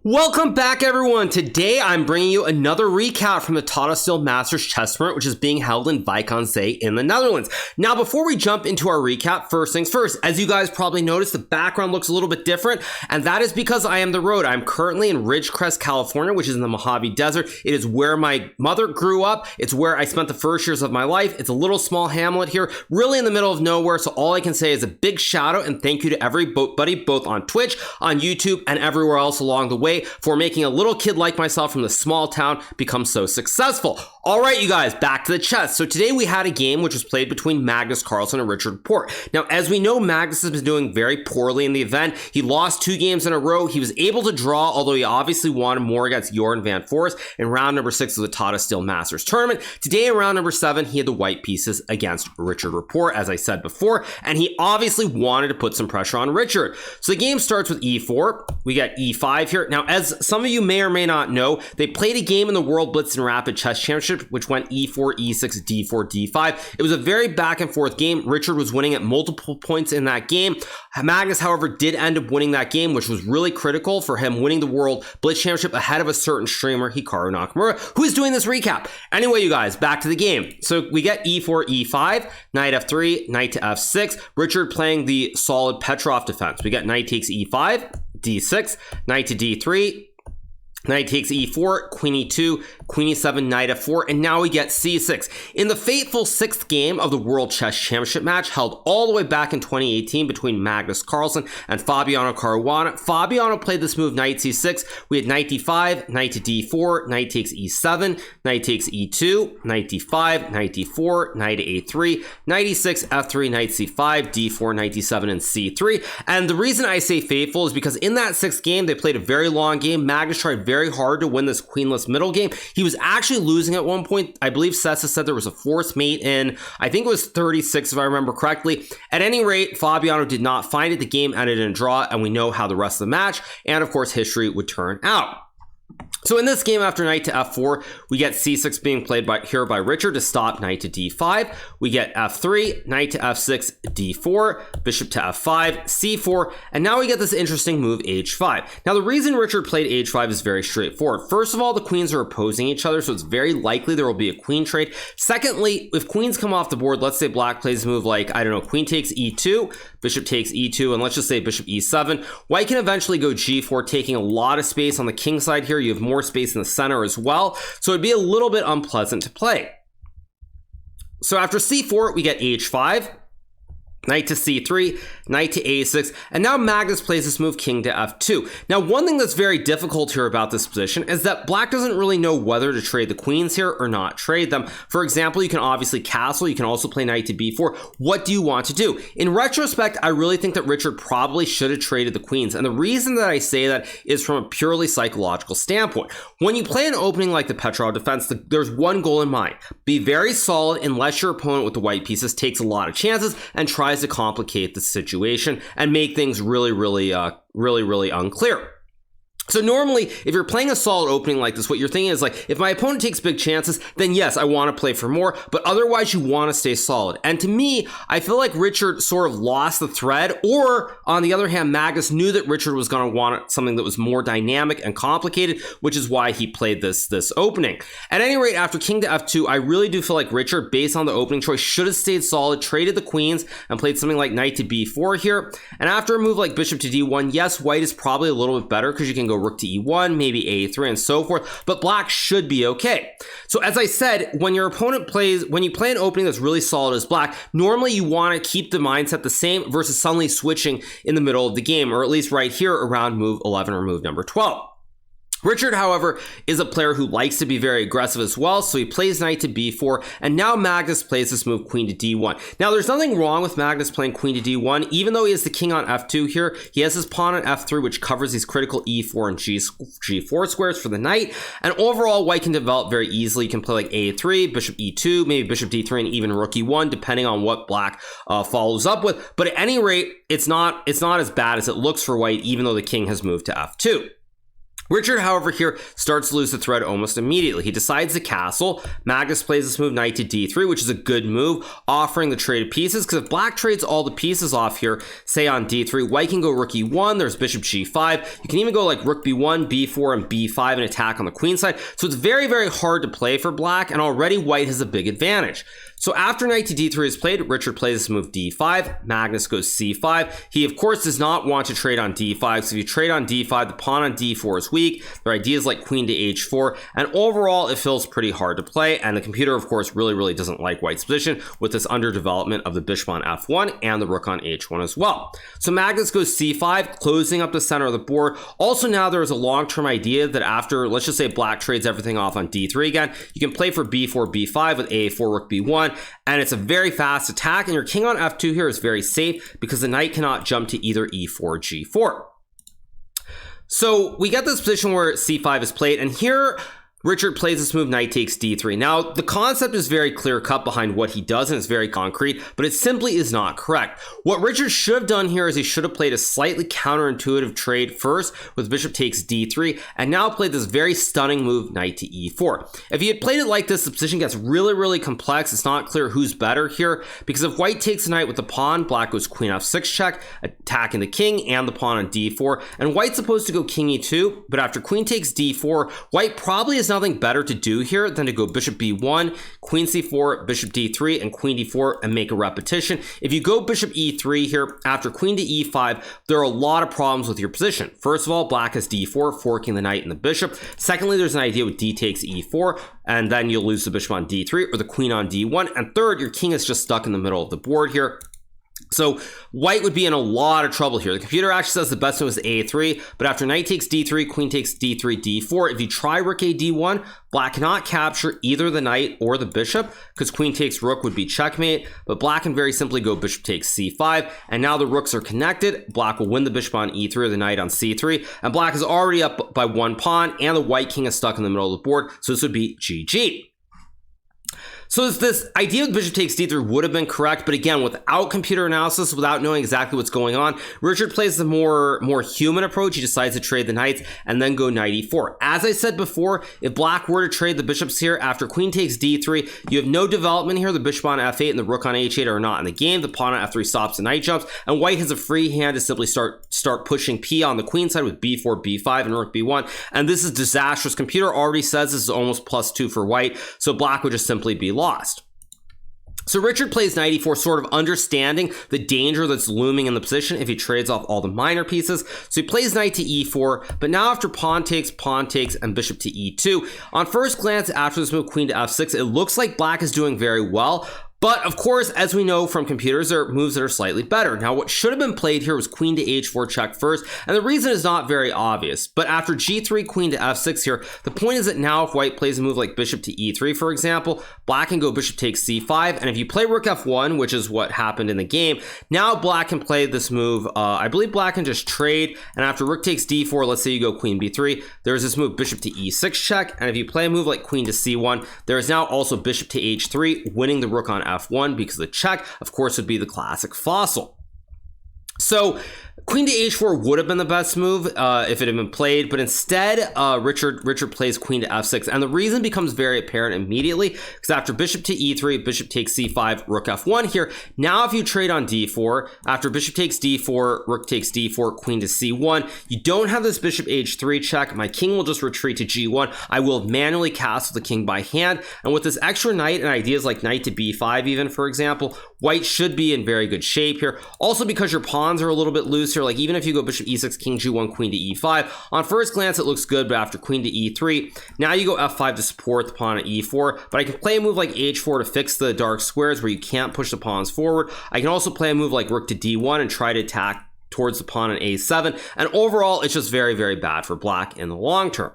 Welcome back, everyone. Today, I'm bringing you another recap from the Tata Steel Masters Chess Tournament, which is being held in Vikonsee in the Netherlands. Now, before we jump into our recap, first things first, as you guys probably noticed, the background looks a little bit different, and that is because I am the road. I'm currently in Ridgecrest, California, which is in the Mojave Desert. It is where my mother grew up. It's where I spent the first years of my life. It's a little small hamlet here, really in the middle of nowhere, so all I can say is a big shout out and thank you to everybody, both on Twitch, on YouTube, and everywhere else along the way, for making a little kid like myself from the small town become so successful. All right, you guys, back to the chess. So today we had a game which was played between Magnus Carlsen and Richard Rapport. Now, as we know, Magnus has been doing very poorly in the event. He lost 2 games in a row. He was able to draw, although he obviously wanted more against Jorn van Foreest in round number 6 of the Tata Steel Masters Tournament. Today in round number 7, he had the white pieces against Richard Rapport, as I said before, and he obviously wanted to put some pressure on Richard. So the game starts with e4. We got e5 here. Now, as some of you may or may not know, they played a game in the World Blitz and Rapid Chess Championship, which went e4, e6, d4, d5. It was a very back and forth game. Richard was winning at multiple points in that game. Magnus, however, did end up winning that game, which was really critical for him winning the World Blitz Championship ahead of a certain streamer, Hikaru Nakamura, who is doing this recap. Anyway, you guys, back to the game. So we get e4, e5, knight f3, knight to f6. Richard playing the solid Petrov defense. We got knight takes e5, d6, knight to d3, knight takes e4, queen e2, queen e7, knight f4, and now we get c6. In the fateful 6th game of the World Chess Championship match held all the way back in 2018 between Magnus Carlsen and Fabiano Caruana, Fabiano played this move knight c6. We had knight d5, knight to d4, knight takes e7, knight takes e2, knight d5, knight d4, knight to a3, knight e6, f3, knight c5, d4, knight d7, and c3. And the reason I say fateful is because in that 6th game, they played a very long game. Magnus tried very hard to win this queenless middle game. He was actually losing at one point. I believe Sessa said there was a forced mate in, I think it was 36 if I remember correctly. At any rate, Fabiano did not find it. The game ended in a draw, and we know how the rest of the match and of course history would turn out. So in this game, after knight to f4, we get c6 being played here by Richard to stop knight to d5. We get f3, knight to f6, d4, bishop to f5, c4, and now we get this interesting move h5. Now the reason Richard played h5 is very straightforward. First of all, the queens are opposing each other, so it's very likely there will be a queen trade. Secondly, if queens come off the board, let's say black plays a move like, I don't know, queen takes e2, bishop takes e2, and let's just say bishop e7, white can eventually go g4, taking a lot of space on the king side here. You have more space in the center as well, so it'd be a little bit unpleasant to play. So after c4, we get h5, knight to c3, knight to a6, and now Magnus plays this move king to f2. Now, one thing that's very difficult here about this position is that black doesn't really know whether to trade the queens here or not trade them. For example, you can obviously castle, you can also play knight to b4. What do you want to do? In retrospect, I really think that Richard probably should have traded the queens, and the reason that I say that is from a purely psychological standpoint. When you play an opening like the Petrov defense, there's one goal in mind. Be very solid unless your opponent with the white pieces takes a lot of chances and tries to complicate the situation and make things really unclear. So normally, if you're playing a solid opening like this, what you're thinking is like, if my opponent takes big chances, then yes, I want to play for more, but otherwise you want to stay solid. And to me, I feel like Richard sort of lost the thread, or on the other hand, Magnus knew that Richard was going to want something that was more dynamic and complicated, which is why he played this opening. At any rate, after king to f2, I really do feel like Richard, based on the opening choice, should have stayed solid, traded the queens, and played something like knight to b4 here. And after a move like bishop to d1, yes, white is probably a little bit better because you can go rook to e1, maybe a3, and so forth, but black should be okay. So as I said, when you play an opening that's really solid as black, normally you want to keep the mindset the same versus suddenly switching in the middle of the game, or at least right here around move 11 or move number 12. Richard, however, is a player who likes to be very aggressive as well, so he plays knight to b4, and now Magnus plays this move queen to d1. Now, there's nothing wrong with Magnus playing queen to d1. Even though he has the king on f2 here, he has his pawn on f3, which covers these critical e4 and g4 squares for the knight, and overall, white can develop very easily. You can play like a3, bishop e2, maybe bishop d3, and even rook e1, depending on what black follows up with. But at any rate, it's not as bad as it looks for white, even though the king has moved to f2. Richard, however, here starts to lose the thread almost immediately. He decides to castle. Magnus plays this move, knight to d3, which is a good move, offering the trade of pieces, because if black trades all the pieces off here, say on d3, white can go rook e1, there's bishop g5. You can even go like rook b1, b4, and b5 and attack on the queen side. So it's very, very hard to play for black, and already white has a big advantage. So after knight to d3 is played, Richard plays this move d5, Magnus goes c5. He, of course, does not want to trade on d5, so if you trade on d5, the pawn on d4 is weak. There are ideas like queen to h4, and overall, it feels pretty hard to play, and the computer, of course, really doesn't like white's position with this underdevelopment of the bishop on f1 and the rook on h1 as well. So Magnus goes c5, closing up the center of the board. Also now there is a long-term idea that after, let's just say black trades everything off on d3 again, you can play for b4, b5 with a4, rook b1, and it's a very fast attack, and your king on f2 here is very safe because the knight cannot jump to either e4 or g4. So we get this position where c5 is played, and here Richard plays this move, knight takes d3. Now, the concept is very clear-cut behind what he does, and it's very concrete, but it simply is not correct. What Richard should have done here is he should have played a slightly counterintuitive trade first with bishop takes d3, and now played this very stunning move, knight to e4. If he had played it like this, the position gets really complex. It's not clear who's better here, because if white takes the knight with the pawn, black goes queen f6 check, attacking the king and the pawn on d4, and white's supposed to go king e2, but after queen takes d4, white probably has nothing better to do here than to go bishop b1, queen c4, bishop d3, and queen d4 and make a repetition. If you go bishop e3 here, after queen to e5, there are a lot of problems with your position. First of all, black has d4, forking the knight and the bishop. Secondly, there's an idea with d takes e4, and then you'll lose the bishop on d3 or the queen on d1. And third, your king is just stuck in the middle of the board here. So white would be in a lot of trouble here. The computer actually says the best move is a3, but after knight takes d3, queen takes d3, d4, if you try rook a d1, black cannot capture either the knight or the bishop, because queen takes rook would be checkmate, but black can very simply go bishop takes c5, and now the rooks are connected. Black will win the bishop on e3 or the knight on c3, and black is already up by one pawn, and the white king is stuck in the middle of the board, so this would be GG. So this idea of bishop takes d3 would have been correct, but again, without computer analysis, without knowing exactly what's going on, Richard plays the more human approach. He decides to trade the knights and then go knight e4. As I said before, if black were to trade the bishops here after queen takes d3, you have no development here. The bishop on f8 and the rook on h8 are not in the game. The pawn on f3 stops the knight jumps, and white has a free hand to simply start pushing p on the queen side with b4, b5, and rook b1, and this is disastrous. Computer already says this is almost +2 for white, so black would just simply be lost. So Richard plays knight e4, sort of understanding the danger that's looming in the position if he trades off all the minor pieces. So he plays knight to e4, but now after pawn takes, and bishop to e2, on first glance after this move, queen to f6, it looks like black is doing very well. But of course, as we know from computers, there are moves that are slightly better. Now, what should have been played here was queen to h4 check first, and the reason is not very obvious. But after g3, queen to f6 here, the point is that now if white plays a move like bishop to e3, for example, black can go bishop takes c5, and if you play rook f1, which is what happened in the game, now black can play this move. I believe black can just trade, and after rook takes d4, let's say you go queen b3, there's this move bishop to e6 check, and if you play a move like queen to c1, there is now also bishop to h3, winning the rook on f1 because the check, of course, would be the classic fossil. So queen to h4 would have been the best move if it had been played, but instead Richard plays queen to f6, and the reason becomes very apparent immediately, because after bishop to e3, bishop takes c5, rook f1 here, now if you trade on d4, after bishop takes d4, rook takes d4, queen to c1, you don't have this bishop h3 check. My king will just retreat to g1. I will manually castle the king by hand, and with this extra knight and ideas like knight to b5 even, for example, white should be in very good shape here. Also because your pawns are a little bit loose here, like even if you go bishop e6, king g1, queen to e5, on first glance it looks good, but after queen to e3, now you go f5 to support the pawn at e4, but I can play a move like h4 to fix the dark squares where you can't push the pawns forward. I can also play a move like rook to d1 and try to attack towards the pawn on a7, and overall it's just very bad for black in the long term.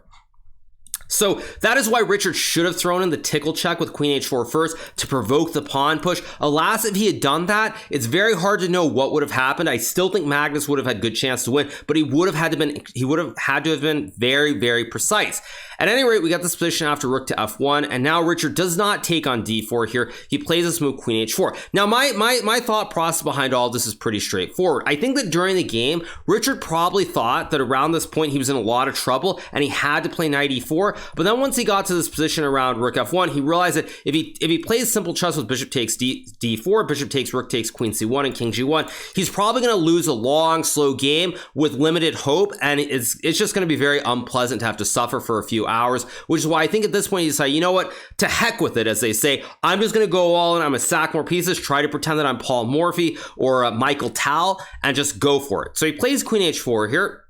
So that is why Richard should have thrown in the tickle check with queen h4 first to provoke the pawn push. Alas, if he had done that, it's very hard to know what would have happened. I still think Magnus would have had good chance to win, but he would have had to have been very, very precise. At any rate, we got this position after rook to f1, and now Richard does not take on d4 here. He plays this move queen h4. Now, my thought process behind all this is pretty straightforward. I think that during the game, Richard probably thought that around this point he was in a lot of trouble and he had to play knight e4. But then once he got to this position around rook f1, he realized that if he plays simple chess with bishop takes d4, bishop takes rook takes queen c1 and king g1, he's probably going to lose a long, slow game with limited hope, and it's just going to be very unpleasant to have to suffer for a few hours, which is why I think at this point you decide, you know what, to heck with it, as they say. I'm just going to go all in. I'm going to sack more pieces, try to pretend that I'm Paul Morphy or Michael Tal, and just go for it. So he plays queen h4 here.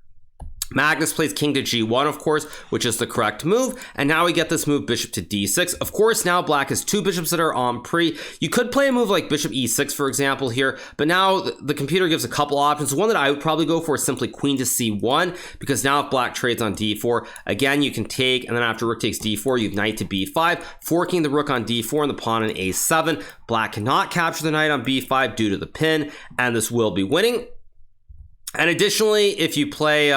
Magnus plays king to g1, of course, which is the correct move. And now we get this move bishop to d6. Of course, now black has two bishops that are en prise. You could play a move like bishop e6, for example, here, but now the computer gives a couple options. The one that I would probably go for is simply queen to c1, because now if black trades on d4, again, you can take, and then after rook takes d4, you have knight to b5, forking the rook on d4 and the pawn on a7. Black cannot capture the knight on b5 due to the pin, and this will be winning. And additionally, if you play,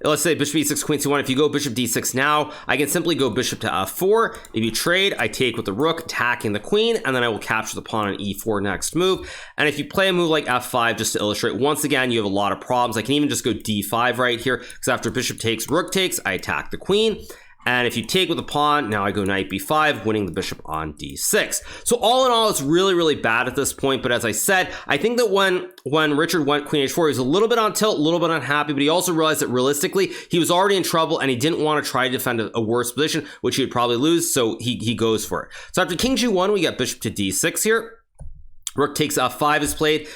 let's say bishop e6, queen c1, if you go bishop d6 now, I can simply go bishop to f4. If you trade, I take with the rook, attacking the queen, and then I will capture the pawn on e4 next move. And if you play a move like f5, just to illustrate, once again, you have a lot of problems. I can even just go d5 right here, because after bishop takes, rook takes, I attack the queen. And if you take with the pawn, now I go knight b5, winning the bishop on d6. So all in all, it's really, really bad at this point. But as I said, I think that when Richard went queen h4, he was a little bit on tilt, a little bit unhappy, but he also realized that realistically, he was already in trouble and he didn't want to try to defend a worse position, which he would probably lose. So he goes for it. So after king g1, we get bishop to d6 here. Rook takes f5 is played.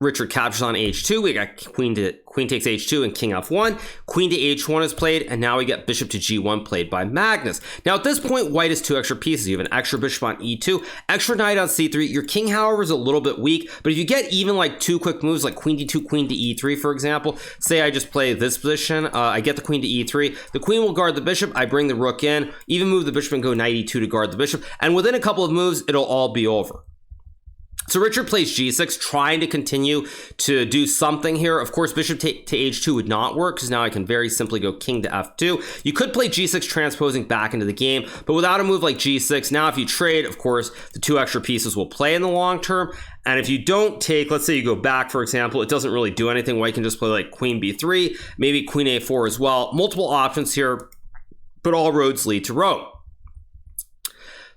Richard captures on h2. We got queen takes h2 and king f1. Queen to h1 is played, and now we get bishop to g1 played by Magnus. Now at this point, white has two extra pieces. You have an extra bishop on e2, extra knight on c3. Your king, however, is a little bit weak, but if you get even like two quick moves like queen d2, queen to e3, for example, say I just play this position, I get the queen to e3, the queen will guard the bishop, I bring the rook in, even move the bishop and go knight e2 to guard the bishop, and within a couple of moves, it'll all be over. So Richard plays g6, trying to continue to do something here. Of course, bishop to h2 would not work, because now I can very simply go king to f2. You could play g6 transposing back into the game, but without a move like g6, now if you trade, of course, the two extra pieces will play in the long term. And if you don't take, let's say you go back, for example, it doesn't really do anything. White can just play like queen b3, maybe queen a4 as well. Multiple options here, but all roads lead to Rome.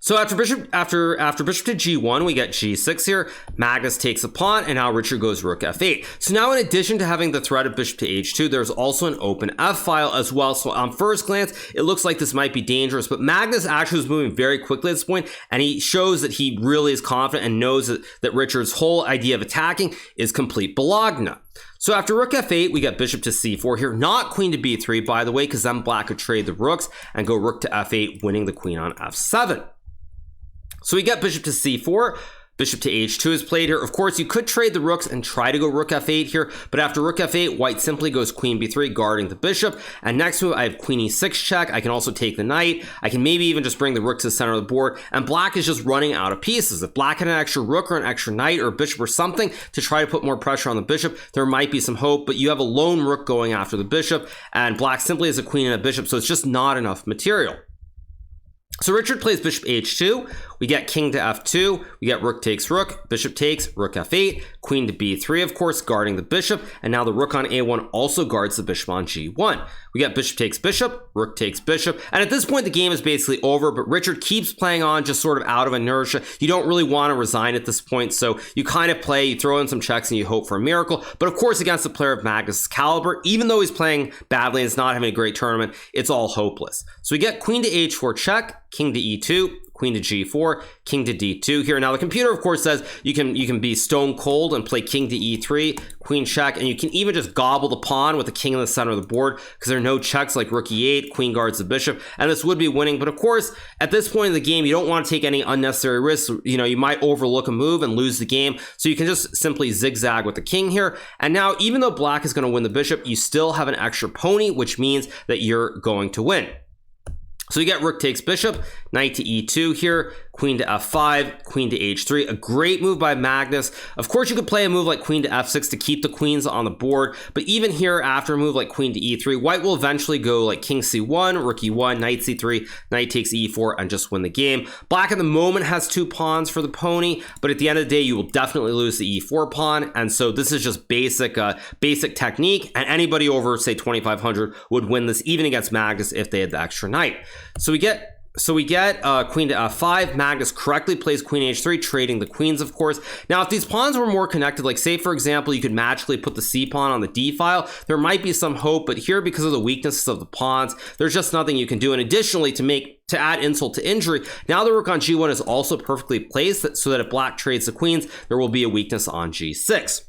So after bishop to g1, we get g6 here. Magnus takes a pawn, and now Richard goes rook f8. So now in addition to having the threat of bishop to h2, there's also an open f-file as well. So on first glance, it looks like this might be dangerous, but Magnus actually was moving very quickly at this point, and he shows that he really is confident and knows that Richard's whole idea of attacking is complete Bologna. So after rook f8, we get bishop to c4 here, not queen to b3, by the way, because then black could trade the rooks and go rook to f8, winning the queen on f7. So we get bishop to c4, bishop to h2 is played here. Of course, you could trade the rooks and try to go rook f8 here, but after rook f8, white simply goes queen b3, guarding the bishop. And next move, I have queen e6 check. I can also take the knight. I can maybe even just bring the rook to the center of the board, and black is just running out of pieces. If black had an extra rook or an extra knight or a bishop or something to try to put more pressure on the bishop, there might be some hope, but you have a lone rook going after the bishop, and black simply has a queen and a bishop, so it's just not enough material. So Richard plays bishop h2, we get king to f2, we get rook takes rook, bishop takes, rook f8, queen to b3, of course, guarding the bishop, and now the rook on a1 also guards the bishop on g1. We get bishop takes bishop, rook takes bishop, and at this point the game is basically over, but Richard keeps playing on just sort of out of inertia. You don't really want to resign at this point, so you kind of play, you throw in some checks and you hope for a miracle, but of course against a player of Magnus' caliber, even though he's playing badly and is not having a great tournament, it's all hopeless. So we get queen to h4 check, king to e2, queen to g4, king to d2 here. Now the computer of course says you can be stone cold and play king to e3, queen check, and you can even just gobble the pawn with the king in the center of the board because there are no checks like rook e8, queen guards the bishop, and this would be winning. But of course at this point in the game you don't want to take any unnecessary risks. You might overlook a move and lose the game, so you can just simply zigzag with the king here. And now even though black is going to win the bishop, you still have an extra pony, which means that you're going to win. So you get rook takes bishop, knight to e2 here, queen to f5, queen to h3. A great move by Magnus. Of course, you could play a move like queen to f6 to keep the queens on the board, but even here, after a move like queen to e3, white will eventually go like king c1, rook e1, knight c3, knight takes e4, and just win the game. Black at the moment has 2 pawns for the pony, but at the end of the day, you will definitely lose the e4 pawn, and so this is just basic technique, and anybody over, say, 2,500 would win this, even against Magnus if they had the extra knight. So we get queen to f5. Magnus correctly plays queen h3, trading the queens, of course. Now, if these pawns were more connected, like say, for example, you could magically put the c pawn on the d file, there might be some hope, but here, because of the weaknesses of the pawns, there's just nothing you can do. And additionally, to add insult to injury, now the rook on g1 is also perfectly placed so that if black trades the queens, there will be a weakness on g6.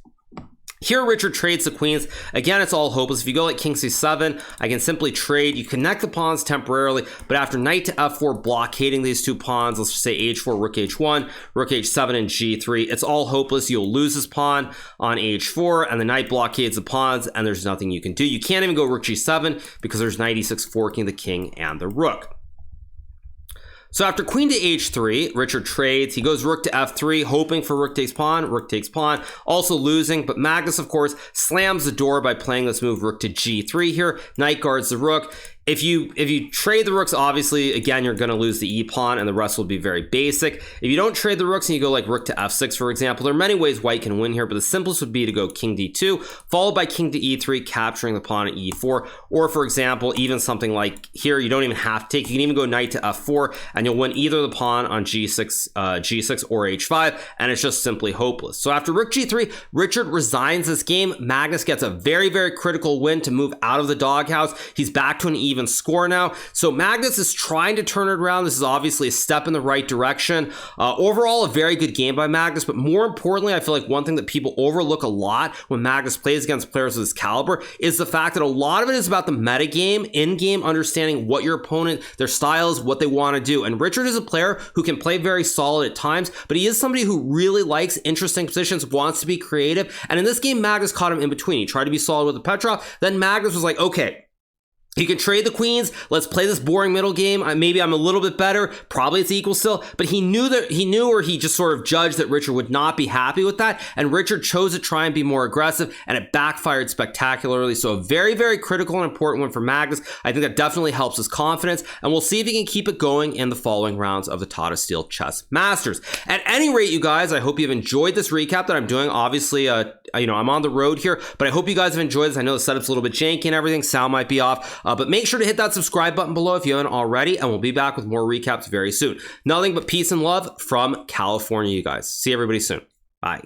Here, Richard trades the queens. Again, it's all hopeless. If you go like king c7, I can simply trade. You connect the pawns temporarily, but after knight to f4, blockading these 2 pawns, let's just say h4, rook h1, rook h7, and g3, it's all hopeless. You'll lose this pawn on h4, and the knight blockades the pawns, and there's nothing you can do. You can't even go rook g7 because there's knight e6 forking the king and the rook. So after queen to h3, Richard trades. He goes rook to f3, hoping for rook takes pawn, also losing, but Magnus, of course, slams the door by playing this move rook to g3 here. Knight guards the rook. If you trade the rooks, obviously, again, you're going to lose the e-pawn, and the rest will be very basic. If you don't trade the rooks and you go like rook to f6, for example, there are many ways white can win here, but the simplest would be to go king d2, followed by king to e3, capturing the pawn at e4. Or, for example, even something like here, you don't even have to take. You can even go knight to f4, and you'll win either the pawn on g6 or h5, and it's just simply hopeless. So after rook g3, Richard resigns this game. Magnus gets a very, very critical win to move out of the doghouse. He's back to an even score now. So Magnus is trying to turn it around. This is obviously a step in the right direction. Overall, a very good game by Magnus, but more importantly, I feel like one thing that people overlook a lot when Magnus plays against players of this caliber is the fact that a lot of it is about the metagame, in-game understanding what your opponent, their styles, what they want to do. And Richard is a player who can play very solid at times, but he is somebody who really likes interesting positions, wants to be creative. And in this game, Magnus caught him in between. He tried to be solid with the Petrov. Then Magnus was like, okay, you can trade the queens. Let's play this boring middle game. Maybe I'm a little bit better. Probably it's equal still. But he knew or he just sort of judged that Richard would not be happy with that. And Richard chose to try and be more aggressive, and it backfired spectacularly. So a very, very critical and important one for Magnus. I think that definitely helps his confidence. And we'll see if he can keep it going in the following rounds of the Tata Steel Chess Masters. At any rate, you guys, I hope you've enjoyed this recap that I'm doing. Obviously, I'm on the road here, but I hope you guys have enjoyed this. I know the setup's a little bit janky and everything. Sound might be off. But make sure to hit that subscribe button below if you haven't already, and we'll be back with more recaps very soon. Nothing but peace and love from California, you guys. See everybody soon. Bye.